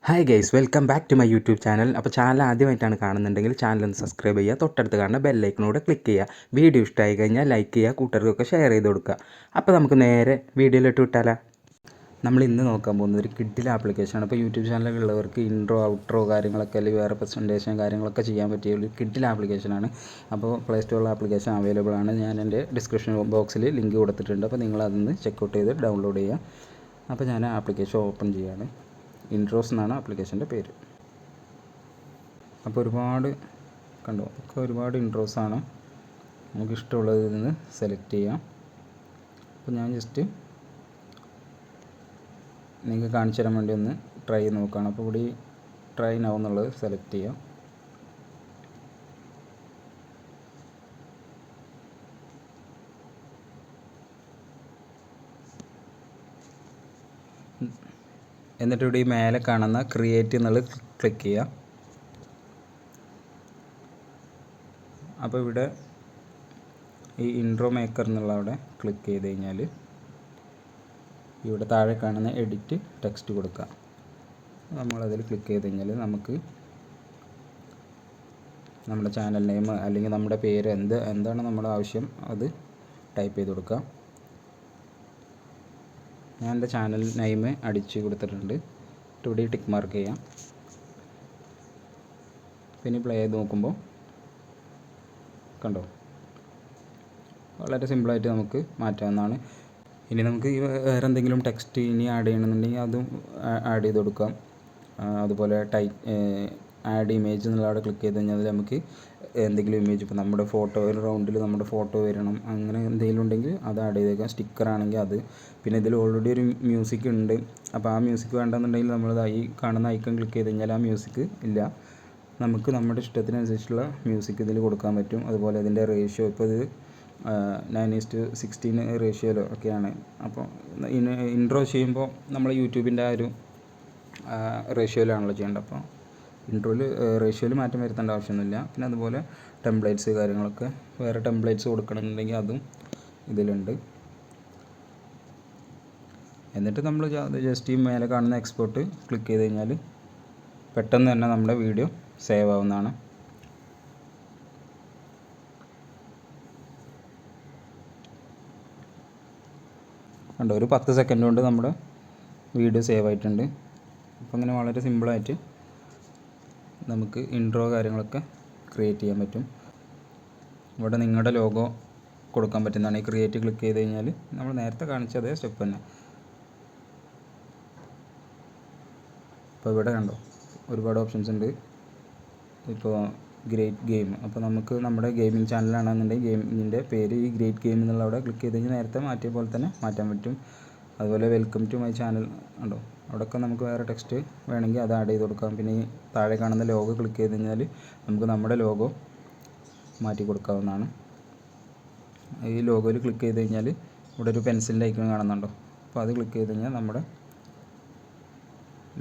Hi guys, welcome back to my YouTube channel. അപ്പോൾ channel ആദ്യമായിട്ടാണ് കാണുന്നുണ്ടെങ്കിൽ ചാനൽ ഒന്ന് സബ്സ്ക്രൈബ് ചെയ്യുക, തൊട്ടടുത്ത് കാണുന്ന ബെല്ലൈക്കനോട് ക്ലിക്ക് ചെയ്യുക. വീഡിയോ ഇഷ്ടമായി കഴിഞ്ഞാൽ ലൈക്ക് ചെയ്യുക, കൂട്ടുകാർക്കൊക്കെ ഷെയർ ചെയ്ത് കൊടുക്കുക. അപ്പോൾ നമുക്ക് നേരെ വീഡിയോയിലിട്ട് വിട്ടാലോ. നമ്മൾ ഇന്ന് നോക്കാൻ പോകുന്നത് ഒരു കിഡിലെ ആപ്ലിക്കേഷനാണ്. അപ്പോൾ യൂട്യൂബ് ചാനലുള്ളവർക്ക് ഇൻട്രോ ഔട്ട്രോ കാര്യങ്ങളൊക്കെ അല്ലെങ്കിൽ വേറെ പ്രസൻറ്റേഷൻ കാര്യങ്ങളൊക്കെ ചെയ്യാൻ പറ്റിയ ഒരു കിഡിലെ ആപ്ലിക്കേഷനാണ്. അപ്പോൾ പ്ലേ സ്റ്റോറിൽ ആപ്ലിക്കേഷൻ അവൈലബിൾ ആണ്. ഞാൻ എൻ്റെ ഡിസ്ക്രിപ്ഷൻ ബോക്സിൽ ലിങ്ക് കൊടുത്തിട്ടുണ്ട്. അപ്പോൾ നിങ്ങൾ അതൊന്ന് ചെക്കൗട്ട് ചെയ്ത് ഡൗൺലോഡ് ചെയ്യുക. അപ്പോൾ ഞാൻ ആപ്ലിക്കേഷൻ ഓപ്പൺ ചെയ്യുകയാണ്. ഇൻട്രോസ് എന്നാണ് ആപ്ലിക്കേഷൻ്റെ പേര്. അപ്പോൾ ഒരുപാട് ഇൻട്രോസാണ്. നമുക്ക് ഇഷ്ടമുള്ളതിൽ നിന്ന് സെലക്ട് ചെയ്യാം. അപ്പോൾ ഞാൻ ജസ്റ്റ് നിങ്ങൾക്ക് കാണിച്ചു തരാൻ വേണ്ടി ഒന്ന് ട്രൈ ചെയ്ത് നോക്കുകയാണ്. അപ്പോൾ ഇവിടെ ട്രൈ നൗ എന്നുള്ളത് സെലക്ട് ചെയ്യാം. എന്നിട്ട് ഇവിടെ ഈ മേലെ കാണുന്ന ക്രിയേറ്റ് എന്നുള്ളത് ക്ലിക്ക് ചെയ്യുക. അപ്പോൾ ഇവിടെ ഈ ഇൻട്രോ മേക്കർ എന്നുള്ള അവിടെ ക്ലിക്ക് ചെയ്ത് കഴിഞ്ഞാൽ ഇവിടെ താഴെ കാണുന്ന എഡിറ്റ് ടെക്സ്റ്റ് കൊടുക്കുക. നമ്മളതിൽ ക്ലിക്ക് ചെയ്ത് കഴിഞ്ഞാൽ നമുക്ക് നമ്മുടെ ചാനൽ നെയിം അല്ലെങ്കിൽ നമ്മുടെ പേര് എന്താണ് നമ്മുടെ ആവശ്യം അത് ടൈപ്പ് ചെയ്ത് കൊടുക്കുക. ഞാൻ എൻ്റെ ചാനൽ നെയിം അടിച്ച് കൊടുത്തിട്ടുണ്ട്. ഇവിടെ ടിക്ക് മാർക്ക് ചെയ്യാം. പിന്നെ പ്ലേ ചെയ്ത് നോക്കുമ്പോൾ കണ്ടോ, വളരെ സിമ്പിളായിട്ട് നമുക്ക് മാറ്റാവുന്നതാണ്. ഇനി നമുക്ക് വേറെ എന്തെങ്കിലും ടെക്സ്റ്റ് ഇനി ആഡ് ചെയ്യണമെന്നുണ്ടെങ്കിൽ അതും ആഡ് ചെയ്ത് കൊടുക്കാം. അതുപോലെ ആഡ് ഇമേജ് എന്നുള്ള അവിടെ ക്ലിക്ക് ചെയ്ത് കഴിഞ്ഞാൽ നമുക്ക് എന്തെങ്കിലും ഇമേജ്, ഇപ്പോൾ നമ്മുടെ ഫോട്ടോ, ഒരു റൗണ്ടിൽ നമ്മുടെ ഫോട്ടോ വരണം, അങ്ങനെ എന്തെങ്കിലും ഉണ്ടെങ്കിൽ അത് ആഡ് ചെയ്തേക്കാം. സ്റ്റിക്കറാണെങ്കിൽ അത്. പിന്നെ ഇതിൽ ഓൾറെഡി ഒരു മ്യൂസിക് ഉണ്ട്. അപ്പോൾ ആ മ്യൂസിക് വേണ്ടെന്നുണ്ടെങ്കിൽ നമ്മൾ ഈ കാണുന്ന ഐക്കൺ ക്ലിക്ക് ചെയ്ത് കഴിഞ്ഞാൽ ആ മ്യൂസിക് ഇല്ല. നമുക്ക് നമ്മുടെ ഇഷ്ടത്തിനനുസരിച്ചുള്ള മ്യൂസിക് ഇതിൽ കൊടുക്കാൻ പറ്റും. അതുപോലെ ഇതിൻ്റെ റേഷ്യോ ഇപ്പോൾ ഇത് 9:16 റേഷ്യോയിലോ ഒക്കെയാണ്. അപ്പോൾ ഇൻട്രോ ചെയ്യുമ്പോൾ നമ്മൾ യൂട്യൂബിൻ്റെ ആ ഒരു റേഷ്യോയിലാണല്ലോ ചെയ്യേണ്ടത്. അപ്പോൾ ഇൻട്രോയിൽ റേഷ്യോയിൽ മാറ്റം വരുത്തേണ്ട ആവശ്യമൊന്നുമില്ല. പിന്നെ അതുപോലെ ടെംപ്ലേറ്റ്സ് കാര്യങ്ങളൊക്കെ വേറെ ടെംപ്ലേറ്റ്സ് കൊടുക്കണമെന്നുണ്ടെങ്കിൽ അതും ഇതിലുണ്ട്. എന്നിട്ട് നമ്മൾ ജസ്റ്റ് ഈ മേലെ കാണുന്ന എക്സ്പോർട്ട് ക്ലിക്ക് ചെയ്ത് കഴിഞ്ഞാൽ പെട്ടെന്ന് തന്നെ നമ്മുടെ വീഡിയോ സേവ് ആവുന്നതാണ്. കണ്ടോ, ഒരു 10 സെക്കൻഡ് കൊണ്ട് നമ്മുടെ വീഡിയോ സേവ് ആയിട്ടുണ്ട്. അപ്പോൾ അങ്ങനെ വളരെ സിമ്പിളായിട്ട് നമുക്ക് ഇൻട്രോ കാര്യങ്ങളൊക്കെ ക്രിയേറ്റ് ചെയ്യാൻ പറ്റും. ഇവിടെ നിങ്ങളുടെ ലോഗോ കൊടുക്കാൻ പറ്റുന്നതാണ്. ഈ ക്രിയേറ്റ് ക്ലിക്ക് ചെയ്ത് കഴിഞ്ഞാൽ നമ്മൾ നേരത്തെ കാണിച്ച അതേ സ്റ്റെപ്പ് തന്നെ. അപ്പോൾ ഇവിടെ കണ്ടോ, ഒരുപാട് ഓപ്ഷൻസ് ഉണ്ട്. ഇപ്പോൾ ഗ്രേറ്റ് ഗെയിം, അപ്പോൾ നമുക്ക് നമ്മുടെ ഗെയിമിംഗ് ചാനലാണെന്നുണ്ടെങ്കിൽ ഗെയിമിൻ്റെ പേര് ഈ ഗ്രേറ്റ് ഗെയിം എന്നുള്ള അവിടെ ക്ലിക്ക് ചെയ്ത് കഴിഞ്ഞാൽ നേരത്തെ മാറ്റിയ പോലെ തന്നെ മാറ്റാൻ പറ്റും. അതുപോലെ വെൽക്കം ടു മൈ ചാനൽ ഉണ്ടോ, അവിടെയൊക്കെ നമുക്ക് വേറെ ടെക്സ്റ്റ് വേണമെങ്കിൽ അത് ആഡ് ചെയ്ത് കൊടുക്കാം. പിന്നെ ഈ താഴെ കാണുന്ന ലോഗോ ക്ലിക്ക് ചെയ്ത് കഴിഞ്ഞാൽ നമുക്ക് നമ്മുടെ ലോഗോ മാറ്റി കൊടുക്കാവുന്നതാണ്. ഈ ലോഗോയിൽ ക്ലിക്ക് ചെയ്ത് കഴിഞ്ഞാൽ ഇവിടെ ഒരു പെൻസിലിൻ്റെ ഐക്കൺ കാണുന്നുണ്ടോ, അപ്പോൾ അത് ക്ലിക്ക് ചെയ്ത് കഴിഞ്ഞാൽ നമ്മുടെ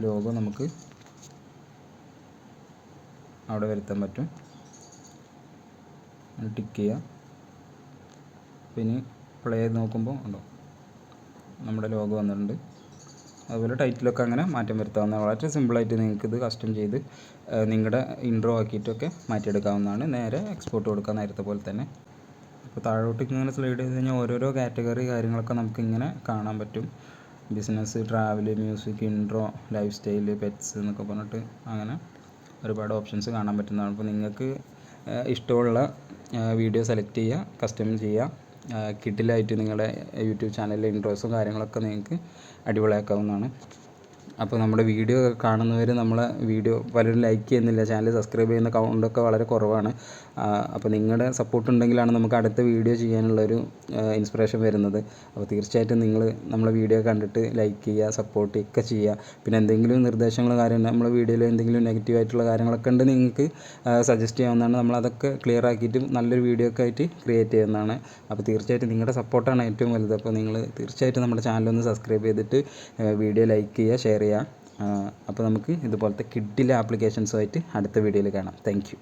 ലോഗോ നമുക്ക് അവിടെ വരുത്താൻ പറ്റും. ടിക്ക് ചെയ്യുക. പിന്നെ പ്ലേ ചെയ്ത് നോക്കുമ്പോൾ ഉണ്ടോ, നമ്മുടെ ലോഗോ വന്നിട്ടുണ്ട്. അതുപോലെ ടൈറ്റിലൊക്കെ അങ്ങനെ മാറ്റം വരുത്താവുന്ന വളരെ സിമ്പിളായിട്ട് നിങ്ങൾക്കിത് കസ്റ്റം ചെയ്ത് നിങ്ങളുടെ ഇൻട്രോ ആക്കിയിട്ടൊക്കെ മാറ്റിയെടുക്കാവുന്നതാണ്. നേരെ എക്സ്പോർട്ട് കൊടുക്കുക നേരത്തെ പോലെ തന്നെ. അപ്പോൾ താഴോട്ടേക്ക് ഇങ്ങനെ സ്ലൈഡ് ചെയ്ത് കഴിഞ്ഞാൽ ഓരോരോ കാറ്റഗറി കാര്യങ്ങളൊക്കെ നമുക്കിങ്ങനെ കാണാൻ പറ്റും. Business, travel, music, intro, life style, pets എന്നൊക്കെ പറഞ്ഞിട്ട് അങ്ങനെ ഒരുപാട് ഓപ്ഷൻസ് കാണാൻ പറ്റുന്നതാണ്. അപ്പോൾ നിങ്ങൾക്ക് ഇഷ്ടമുള്ള വീഡിയോ സെലക്ട് ചെയ്യുക, കസ്റ്റം ചെയ്യുക. കിഡിലായിട്ട് നിങ്ങളുടെ യൂട്യൂബ് ചാനലിലെ ഇൻട്രോസും കാര്യങ്ങളൊക്കെ നിങ്ങൾക്ക് അടിപൊളിയാക്കാവുന്നതാണ്. അപ്പോൾ നമ്മുടെ വീഡിയോ കാണുന്നവർ നമ്മളെ വീഡിയോ പലരും ലൈക്ക് ചെയ്യുന്നില്ല, ചാനൽ സബ്സ്ക്രൈബ് ചെയ്യുന്ന കൗണ്ടൊക്കെ വളരെ കുറവാണ്. അപ്പോൾ നിങ്ങളുടെ സപ്പോർട്ട് ഉണ്ടെങ്കിലാണ് നമുക്ക് അടുത്ത വീഡിയോ ചെയ്യാനുള്ളൊരു ഇൻസ്പിറേഷൻ വരുന്നത്. അപ്പോൾ തീർച്ചയായിട്ടും നിങ്ങൾ നമ്മളെ വീഡിയോ കണ്ടിട്ട് ലൈക്ക് ചെയ്യുക, സപ്പോർട്ട് ഒക്കെ ചെയ്യുക. പിന്നെ എന്തെങ്കിലും നിർദ്ദേശങ്ങൾ കാര്യം നമ്മളെ വീഡിയോയിൽ എന്തെങ്കിലും നെഗറ്റീവായിട്ടുള്ള കാര്യങ്ങളൊക്കെ ഉണ്ട് നിങ്ങൾക്ക് സജസ്റ്റ് ചെയ്യാവുന്നതാണ്. നമ്മളതൊക്കെ ക്ലിയർ ആക്കിയിട്ട് നല്ലൊരു വീഡിയോ ഒക്കെ ആയിട്ട് ക്രിയേറ്റ് ചെയ്യുന്നതാണ്. അപ്പോൾ തീർച്ചയായിട്ടും നിങ്ങളുടെ സപ്പോർട്ടാണ് ഏറ്റവും വലുത്. അപ്പോൾ നിങ്ങൾ തീർച്ചയായിട്ടും നമ്മുടെ ചാനലൊന്ന് സബ്സ്ക്രൈബ് ചെയ്തിട്ട് വീഡിയോ ലൈക്ക് ചെയ്യുക, ഷെയർ ചെയ്യുക. അപ്പോൾ നമുക്ക് ഇതുപോലത്തെ കിഡിലെ ആപ്ലിക്കേഷൻസുമായിട്ട് അടുത്ത വീഡിയോയിൽ കാണാം. Thank you.